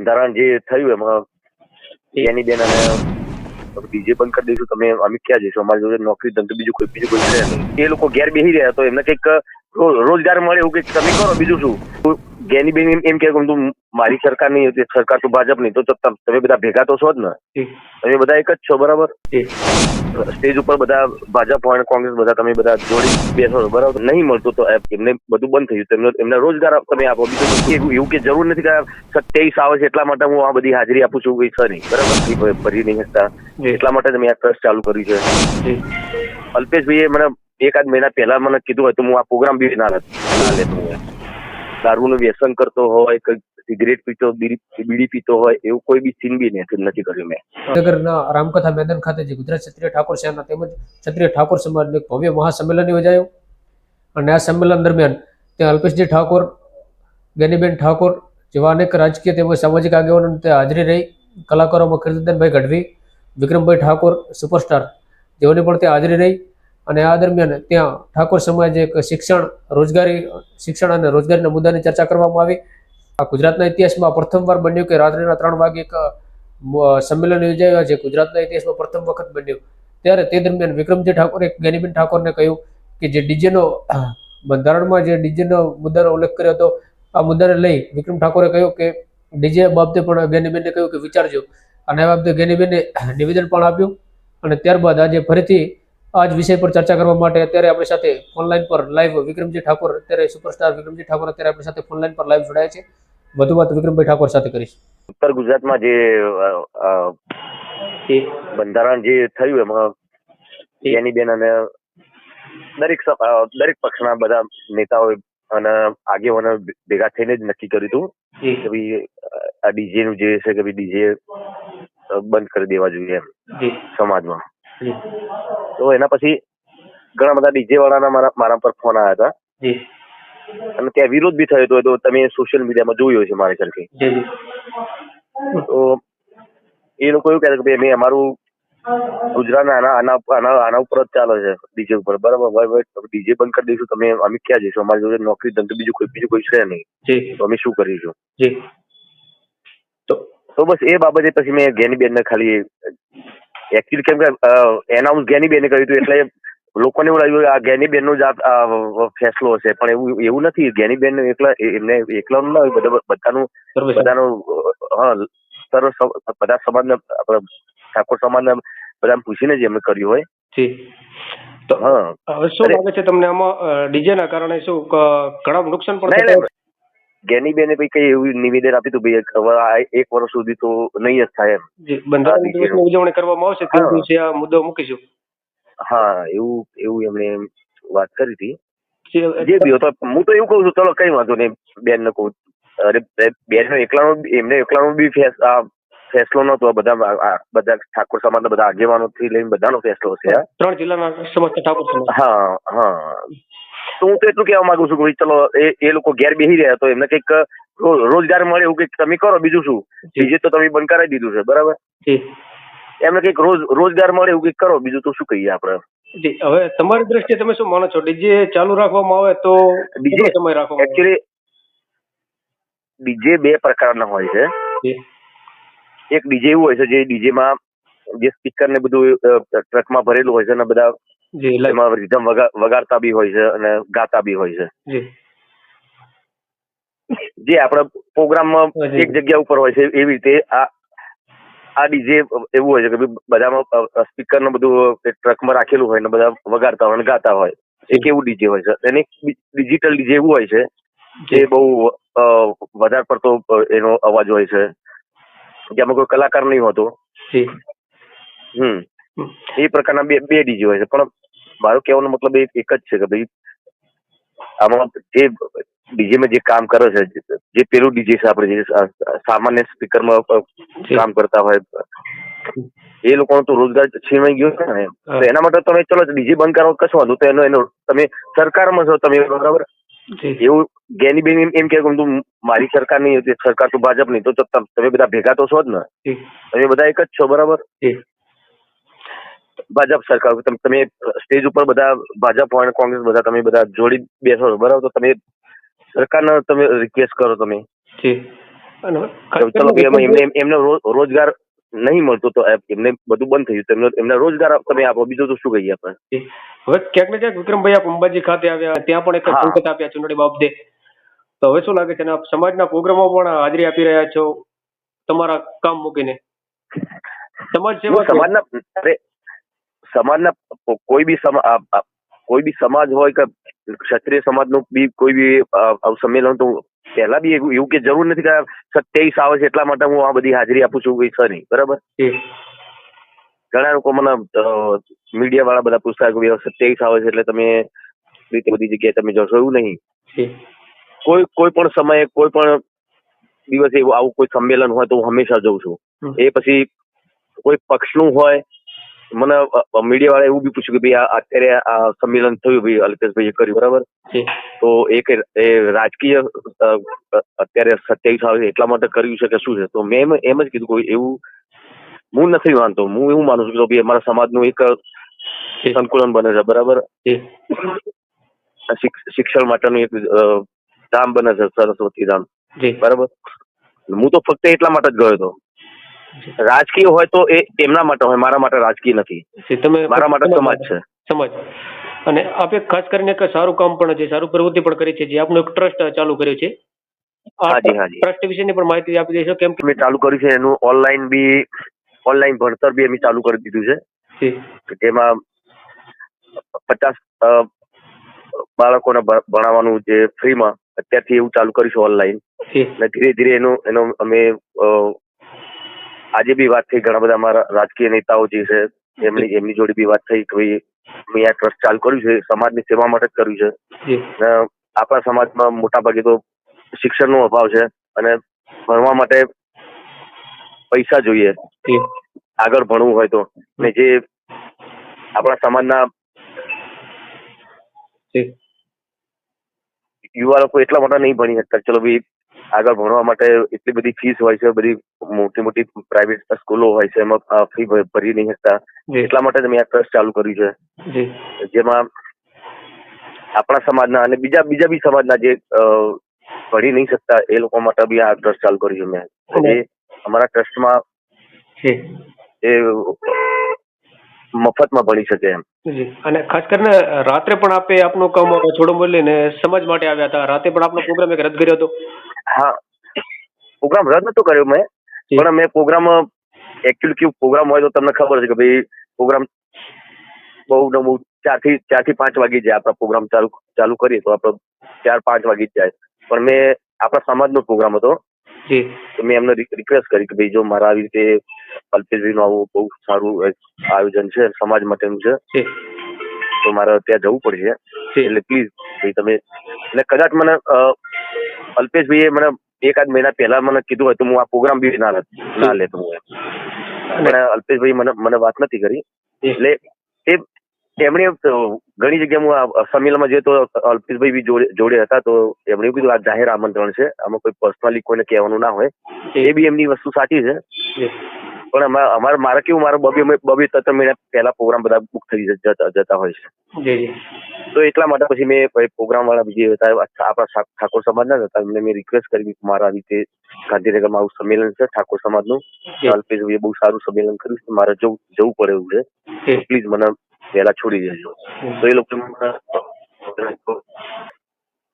બંધારણ જે થયું એમાં એની બેન અને ડીજે બંધ કરી દઈશું તમે અમે ક્યાં જઈશું, અમારી જોડે નોકરી ધંધો બીજું કોઈ છે નહીં. એ લોકો ઘેર બેસી રહ્યા તો એમને કંઈક રોજગાર મળે એવું કંઈક તમે કરો. બીજું શું જ્ઞાની બેન એમ કે તું મારી સરકાર નહીં હતી, સરકાર તો ભાજપ નહીં, તો તમે બધા ભેગા તો છો જ ને, તમે બધા એક જ છો બરાબર. સ્ટેજ ઉપર બધા ભાજપ હોય કોંગ્રેસ બધા તમે બધા જોડી બેસો છો બરાબર. નહીં મળતું તો એમને બધું બંધ થઈ ગયું, એમને રોજગાર તમે આપો. બીજું એવું કે જરૂર નથી કે 27 આવે છે એટલા માટે હું આ બધી હાજરી આપું છું, કઈ છે નહીં બરાબર, ભરી નહીં શકતા એટલા માટે મેં આ ટ્રસ્ટ ચાલુ કર્યું છે. અલ્પેશભાઈએ મને એકાદ મહિના પહેલા મને કીધું હોય તો હું આ પ્રોગ્રામ બી ના લેતો હોય. દારૂનું વ્યસન કરતો હોય, સિગરેટ પીતો, બીડી પીતો હોય એવું કોઈ બી સીન બી નથી કર્યું મેં. નગરના રામકથા મેદાન ખાતે જે ગુજરાત ક્ષત્રિય ઠાકોર સેના તેમજ ક્ષત્રિય ઠાકોર સમાજનું એક ભવ્ય મહાસંમેલન યોજાયું અને આ સંમેલન દરમિયાન ત્યાં અલ્પેશજી ઠાકોર, જ્ઞાનીબેન ઠાકોર જેવા અનેક રાજકીય તેમજ સામાજિક આગેવાનો ત્યાં હાજરી રહી. કલાકારોમાં કીર્તિદાનભાઈ ગઢવી, વિક્રમભાઈ ઠાકોર સુપરસ્ટાર જેઓની પણ ત્યાં હાજરી રહી. અને આ દરમિયાન ત્યાં ઠાકોર સમાજે એક શિક્ષણ અને રોજગારીના મુદ્દાની ચર્ચા કરવામાં આવી. આ ગુજરાતના ઇતિહાસમાં પ્રથમવાર બન્યું કે રાત્રિના 3 વાગે એક સંમેલન યોજાયું છે, ગુજરાતના ઇતિહાસમાં પ્રથમ વખત બન્યું. ત્યારે તે દરમિયાન વિક્રમજી ઠાકોરે જ્ઞાનીબેન ઠાકોરને કહ્યું કે જે ડીજેનો બંધારણમાં જે ડીજેનો મુદ્દાનો ઉલ્લેખ કર્યો હતો, આ મુદ્દાને લઈ વિક્રમ ઠાકોરે કહ્યું કે ડીજે બાબતે પણ જ્ઞાનીબેનને કહ્યું કે વિચારજો, અને આ બાબતે જ્ઞાનીબેને નિવેદન પણ આપ્યું. અને ત્યારબાદ આજે ફરીથી આ જ વિષય પર ચર્ચા કરવા માટે અત્યારે આપણી સાથે ફોનલાઈન પર લાઈવ વિક્રમજી ઠાકોર, અત્યારે સુપરસ્ટાર વિક્રમજી ઠાકોર અત્યારે આપણી સાથે ફોનલાઈન પર લાઈવ જોડાયા છે. વધુ વાત વિક્રમભાઈ ઠાકોર સાથે કરીશ. ઉત્તર ગુજરાતમાં જે બંધારણ જે થયું એમાં એની બેન અને દરેક પક્ષના બધા નેતાઓ અને આગેવાનો ભેગા થઈને જ નક્કી કર્યું હતું કે ભાઈ આ ડીજે નું જે છે કે ભાઈ ડીજે બંધ કરી દેવા જોઈએ એમ સમાજમાં. તો એના પછી ઘણા બધા ડીજે વાળાના મારા પર ફોન આવ્યા હતા અને ત્યાં વિરોધ બી થયો હતો. તો તમે સોશિયલ મીડિયામાં જોયું હશે મારી સરખી. તો એ લોકો એવું કહેતા કે ભાઈ અમે અમારું ગુજરાત આના ઉપર જ ચાલે છે, ડીજે ઉપર બરાબર. ડીજે બંધ કરી દઈશું તમે અમે ક્યાં જઈશું, અમારી જોડે નોકરી ધંધો બીજું કોઈ છે નહીં, તો અમે શું કરીશું. તો બસ એ બાબતે પછી મેં જ્ઞાનીબેનને ખાલી એકચ્યુઅલી કેમ કે એનાઉન્સ જ્ઞાનીબેને કર્યું હતું એટલે લોકોને એવું લાગ્યું આ જ્ઞાનીબેનનો જ આ ફેસલો હશે, પણ એવું નથી. જ્ઞાનીબેન એમને એકલાનું ના હોય, બધાનું હા બધા સમાજના ઠાકોર સમાજના બધા પૂછીને જ એમને કર્યું હોય. તો હવે શું લાગે છે તમને આમાં ડીજે ના કારણે શું ઘણા નુકસાન પણ? જ્ઞાનીબેને કઈ એવું નિવેદન આપ્યું હતું ભાઈ હવે 1 વર્ષ સુધી તો નહીં જ થાય એમ. બંધારણ દિવસની ઉજવણી કરવામાં આવશે તે દિવસે આ મુદ્દો મૂકીશું. હા એવું એમણે વાત કરી હતી. જે બી હતો હું તો એવું કઉ છું, ચલો કઈ વાંધો નહીં, બેન ને કહું. અરે બેન એમને એકલાનો બી ફેસલો નતો, બધા ઠાકોર સમાજના બધા આગેવાનો થી લઈને બધાનો ફેસલો છે. 3 જિલ્લાના સમસ્ત ઠાકોર સમાજ. હા તો હું તો એટલું કહેવા માંગુ છું કે ચલો એ લોકો ઘેર બેસી રહ્યા તો એમને કંઈક રોજગાર મળે એવું કંઈક તમે કરો. બીજું શું, બીજે તો તમે બંધ કરાવી દીધું છે બરાબર. એમને કંઈક રોજગાર મળે એવું કંઈક કરો. બીજું તો શું કહીએ આપણે. હવે તમારી દ્રષ્ટિએ તમે શું માનો છો, ડીજે ચાલુ રાખવામાં આવે તો ડીજે સમય રાખવામાં? એકચ્યુઅલી ડીજે 2 પ્રકારના હોય છે. એક ડીજે એવું હોય છે જે ડીજેમાં જે સ્પીકર ને બધું ટ્રકમાં ભરેલું હોય છે અને બધા એમાં રિધમ વગાડતા બી હોય છે અને ગાતા બી હોય છે. જે આપણા પ્રોગ્રામમાં એક જગ્યા ઉપર હોય છે એવી રીતે આ ડીજે એવું હોય છે કે બધામાં સ્પીકર ને બધું ટ્રકમાં રાખેલું હોય ને બધા વગાડતા હોય અને ગાતા હોય. એક એવું ડીજે હોય છે. અને ડિજિટલ ડીજે એવું હોય છે જે બહુ વધારે પડતો એનો અવાજ હોય છે, જેમાં કોઈ કલાકાર નહીં હોતો. એ પ્રકારના બે ડીજે હોય છે. પણ મારો કહેવાનો મતલબ એક જ છે કે ભાઈ આમાં જે ડીજેમાં જે કામ કરે છે, જે પેલું ડીજે છે આપણે જે સામાન્ય સ્પીકરમાં કામ કરતા હોય એ લોકોનો તો રોજગાર છીનવાઈ ગયો છે ને. તો એના માટે તમે ચલો ડીજે બંધ કરો કશું વાંધો, તો એનો તમે સરકારમાં છો તમે બરાબર. એવું જ્ઞાનીબેન એમ કે તું મારી સરકાર નહીં હતી, સરકાર તો ભાજપ નહીં, તો તમે બધા ભેગા તો છો જ ને, તમે બધા એક જ છો બરાબર. ભાજપ સરકાર તમે સ્ટેજ ઉપર બધા ભાજપ હોય કોંગ્રેસ બધા તમે બધા જોડી બેસો છો બરાબર. તો તમે સરકારને તમે રિક્વેસ્ટ કરો તમે અને તો ચલો ભાઈ એમને રોજગાર નહીં મળતો તો એમને બધું બંધ થઈ ગયું, એમને રોજગાર તમે આપો, બીજું તો શું કહીએ આપણે. હવે ક્યાંક ને ક્યાંક વિક્રમભાઈ આપ અંબાજી ખાતે આવ્યા, ત્યાં પણ એક સંકેત આપ્યા ચૂંટણી બાબતે. તો હવે શું લાગે છે, આપ સમાજના પ્રોગ્રામો પણ હાજરી આપી રહ્યા છો તમારા કામ મૂકીને? સમાજ સેવા સમાજના કોઈ બી સમાજ હોય કે ક્ષત્રિય સમાજનું બી કોઈ બી સંમેલન તો પહેલા બી એવું કે જરૂર નથી કે 27 આવે છે એટલા માટે હું આ બધી હાજરી આપું છું, કોઈ છે નહીં, બરાબર. ઘણા લોકો મને મીડિયા વાળા બધા પૂછતા કે 27 આવે છે એટલે તમે બધી જગ્યાએ તમે જશો, એવું નહીં. કોઈ પણ સમયે કોઈ પણ દિવસે આવું કોઈ સંમેલન હોય તો હું હંમેશા જઉં છું. એ પછી કોઈ પક્ષનું હોય, મને મીડિયા વાળા એવું બી પૂછ્યું કે ભાઈ અત્યારે આ સંમેલન થયું, ભાઈ અલ્પેશભાઈએ કર્યું, બરાબર, તો એ રાજકીય અત્યારે 27 આવે છે એટલા માટે કર્યું છે કે શું છે? તો મેં એમ જ કીધું કોઈ એવું હું નથી માનતો. હું એવું માનું છું કે ભાઈ અમારા સમાજનું એક સંકુલન બને છે, બરાબર. શિક્ષણ માટેનું એક ધામ બને છે, સરસ્વતી ધામ, બરાબર. હું તો ફક્ત એટલા માટે જ ગયો હતો. રાજકીય હોય તો એ એમના માટે હોય, મારા માટે રાજકીય નથી, મારા માટે સમાજ છે. સમાજ. અને આપે ખાસ કરીને એક સારું કામ પણ છે, સારું પ્રવૃત્તિ પણ કરી છે, જે આપનો એક ટ્રસ્ટ ચાલુ કર્યો છે. હાજી હાજી. ટ્રસ્ટ વિશેની પણ માહિતી આપી દેશો? કેમ મેં ચાલુ કર્યું છે એનું ઓનલાઈન ભણતર બી અમે ચાલુ કરી દીધું છે, જેમાં 50 બાળકોને ભણાવવાનું જે ફ્રીમાં અત્યારથી એવું ચાલુ કરીશું ઓનલાઈન. અને ધીરે ધીરે એનો અમે આજે બી વાત થઈ, ઘણા બધા અમારા રાજકીય નેતાઓ જે છે એમની જોડે બી વાત થઈ કે ભાઈ મેં આ ટ્રસ્ટ ચાલુ કર્યું છે, સમાજની સેવા માટે જ કર્યું છે. આપણા સમાજમાં મોટા ભાગે તો શિક્ષણનો અભાવ છે અને ભણવા માટે પૈસા જોઈએ આગળ ભણવું હોય તો. ને જે આપણા સમાજના યુવા લોકો એટલા મોટા નહીં ભણી શકતા. ચલો ભાઈ આગળ ભણવા માટે એટલી બધી ફીસ હોય છે, બધી મોટી મોટી પ્રાઇવેટ સ્કૂલો હોય છે, એમાં ફી ભરી નહીં શકતા. એટલા માટે જ મેં આ ટ્રસ્ટ ચાલુ કર્યું છે, જેમાં આપણા સમાજના અને બીજા બી સમાજના જે ભણી નહીં શકતા એ લોકો માટે બી આ ટ્રસ્ટ ચાલુ કર્યું છે મેં. એ અમારા ટ્રસ્ટમાં એ મફતમાં ભણી શકે એમ. અને ખાસ કરીને રાત્રે પણ આપે આપનું કામ છોડો બોલીને સમાજ માટે આવ્યા હતા, રાતે પણ આપનો પ્રોગ્રામ એક રદ કર્યો હતો. હા, પ્રોગ્રામ રદ નતો કર્યો મેં, પણ મેં પ્રોગ્રામ એકચ્યુઅલી કેવું પ્રોગ્રામ હોય તો તમને ખબર છે કે ભાઈ પ્રોગ્રામ બહુ 4 થી 5 વાગી જાય. આપણા પ્રોગ્રામ ચાલુ કરીએ તો આપણો 4-5 વાગી જ જાય. પણ મેં આપણા સમાજનો પ્રોગ્રામ હતો તો મેં એમને રિક્વેસ્ટ કરી કે ભાઈ જો મારા આવી રીતે અલ્પેશભાઈનું આવું બહુ સારું આયોજન છે, સમાજ માટેનું છે, તો મારે ત્યાં જવું પડશે, એટલે પ્લીઝ ભાઈ તમે. એટલે કદાચ મને અલ્પેશભાઈએ મને 1-8 મહિના પહેલા મને કીધું હોય તો હું આ પ્રોગ્રામ બી ના લેતો હું એમ. પણ અલ્પેશભાઈ મને વાત નથી કરી. એટલે એમણે ઘણી જગ્યાએ હું સંમેલનમાં જઈએ તો અલ્પેશભાઈ બી જોડે હતા, તો એમણે કીધું આ જાહેર આમંત્રણ છે, આમાં કોઈ પર્સનલી કોઈને કહેવાનું ના હોય. એ બી એમની વસ્તુ સાચી છે. પણ મારે કેવું, મારે 2-3 મહિના પહેલા પ્રોગ્રામ બધા બુક થઈ જતા હોય છે. તો એટલા માટે પછી મેં પ્રોગ્રામ વાળા જે હતા આપણા ઠાકોર સમાજના હતા, એમને મેં રિક્વેસ્ટ કરી મારા રીતે ગાંધીનગરમાં આવું સંમેલન છે ઠાકોર સમાજનું, અલ્પેશભાઈએ બહુ સારું સંમેલન કર્યું છે, મારે જવું પડે એવું છે, પ્લીઝ મને વહેલા છોડી દેજો. તો એ લોકો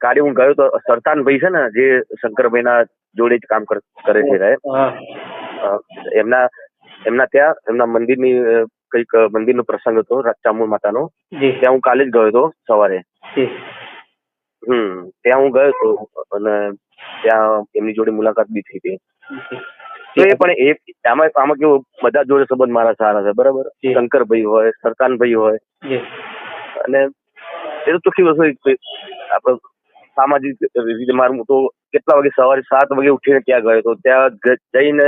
કાલે હું ગયો તો સરતાનભાઈ છે ને જે શંકરભાઈના જોડે જ કામ કરે છે, એમના ત્યાં એમના મંદિરની કઈક મંદિરનો પ્રસંગ હતો, ચામુંડ માતાનો. ત્યાં હું કાલે જ ગયો હતો સવારે. ત્યાં હું ગયો હતો અને ત્યાં એમની જોડે મુલાકાત બી થઈ હતી. તો એ પણ આમાં કેવું, બધા જોડે સંબંધ મારા સારા છે, બરાબર. શંકરભાઈ હોય, સરતાનભાઈ હોય, અને એ તો કેવું વસ્તુ આપણે સામાજિક રીતે મારું તો કેટલા વાગે સવારે 7 વાગે ઉઠીને ત્યાં ગયો હતો. ત્યાં જઈને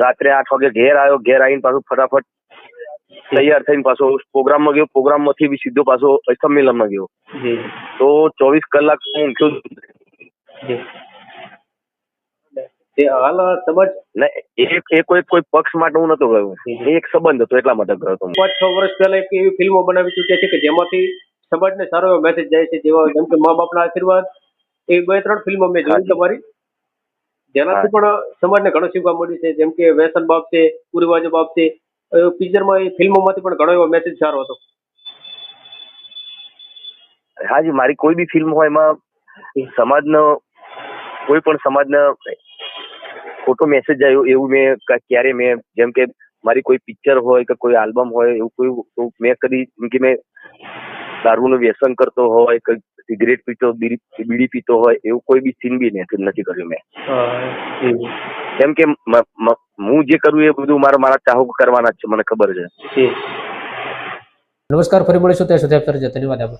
રાત્રે 8 વાગે ઘેર આવ્યો. ઘેર આવીને પાછું ફટાફટ તૈયાર થઈને પાછો પ્રોગ્રામમાં ગયો. પ્રોગ્રામમાંથી બી સીધો પાછો સંમેલનમાં ગયો. તો 24 કલાક હું ઊંઘ્યો. હાલ સમાજ એ કોઈ પક્ષ માટે હું નતો ગયો, એ એક સંબંધ હતો એટલા માટે ગયો હતો. 5-6 વર્ષ પહેલા એક એવી ફિલ્મો બનાવી ચૂક્યા છે કે જેમાંથી સમાજને સારો એવો મેસેજ જાય છે, જેમ કે મા બાપના આશીર્વાદ. એ 2-3 ફિલ્મો મેં જોઈ તમારી, જેનાથી પણ સમાજને ઘણું શીખવા મળ્યું છે, જેમ કે વ્યસન બાબતે, કુરિવાજો બાબતે પિક્ચરમાં એ ફિલ્મોમાંથી પણ ઘણો એવો મેસેજ સારો હતો. હાજી, મારી કોઈ બી ફિલ્મ હોય એમાં સમાજનો કોઈ પણ સમાજને ખોટો મેસેજ આવ્યો એવું મેં ક્યારે મેં, જેમ કે મારી કોઈ પિક્ચર હોય કે કોઈ આલ્બમ હોય એવું કોઈ મેં કદી, કે મેં દારૂનું વ્યસન કરતો હોય કે સિગરેટ પીતો, બીડી પીતો હોય એવું કોઈ બી સીન બી નથી કર્યું મેં. કેમ કે હું જે કરું એ બધું મારા ચાહક કરવાના જ છે, મને ખબર છે. નમસ્કાર, ફરી મળીશું ત્યાં સુધી આપ ધન્યવાદ આપો.